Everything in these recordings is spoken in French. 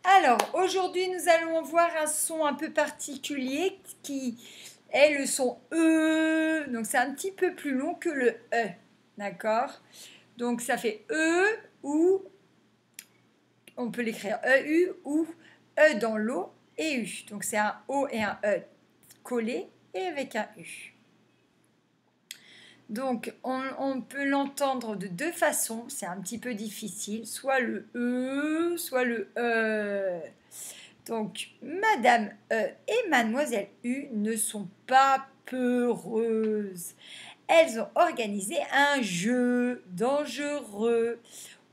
Alors, aujourd'hui, nous allons voir un son un peu particulier qui est le son E. Donc, c'est un petit peu plus long que le E. D'accord? Donc, ça fait E ou, on peut l'écrire EU ou E dans l'eau et U. Donc, c'est un O et un E collés et avec un U. Donc, on peut l'entendre de deux façons, c'est un petit peu difficile, soit le E, soit le E. Donc, Madame E et Mademoiselle U ne sont pas peureuses. Elles ont organisé un jeu dangereux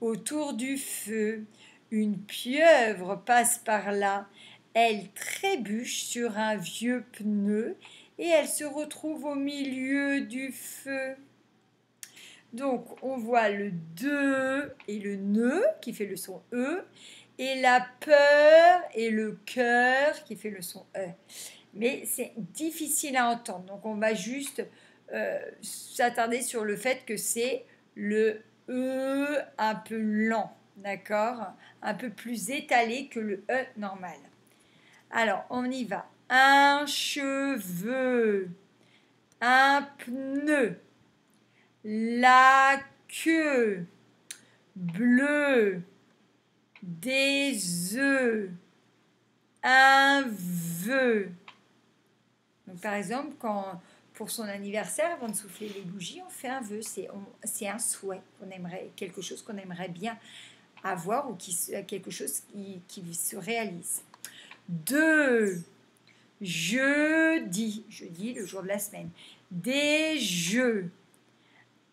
autour du feu. Une pieuvre passe par là. Elle trébuche sur un vieux pneu et elle se retrouve au milieu du feu. Donc, on voit le de et le ne qui fait le son E et la peur et le cœur qui fait le son E. Mais c'est difficile à entendre. Donc, on va juste s'attarder sur le fait que c'est le E un peu lent, d'accord? Un peu plus étalé que le E normal. Alors, on y va. Un cheveu, un pneu, la queue, bleu, des œufs, un vœu. Donc, par exemple, quand pour son anniversaire, avant de souffler les bougies, on fait un vœu. C'est un souhait qu'on aimerait, quelque chose qu'on aimerait bien avoir ou quelque chose qui se réalise. Deux. Jeudi, le jour de la semaine. Des jeux.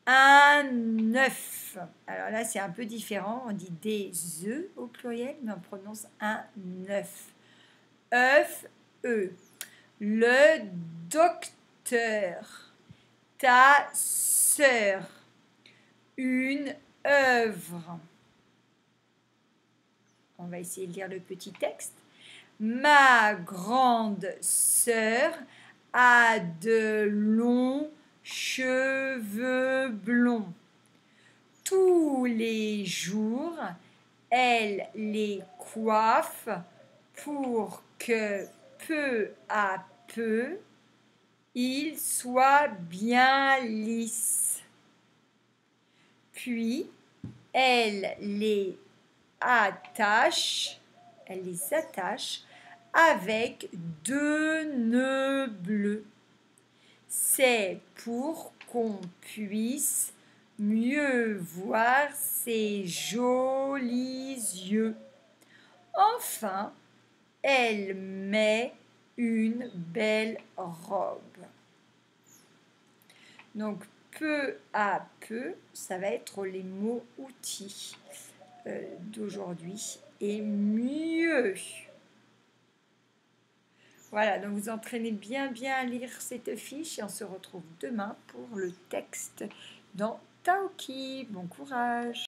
Un œuf. Alors là, c'est un peu différent. On dit des œufs au pluriel, mais on prononce un œuf. œuf, E. Le docteur. Ta sœur. Une œuvre. On va essayer de lire le petit texte. Ma grande sœur a de longs cheveux blonds. Tous les jours, elle les coiffe pour que peu à peu, ils soient bien lisses. Puis, elle les attache avec deux nœuds bleus. C'est pour qu'on puisse mieux voir ses jolis yeux. Enfin, elle met une belle robe. Donc, peu à peu, ça va être les mots outils d'aujourd'hui. Et mieux. Voilà, donc vous entraînez bien à lire cette fiche et on se retrouve demain pour le texte dans Taoki. Bon courage!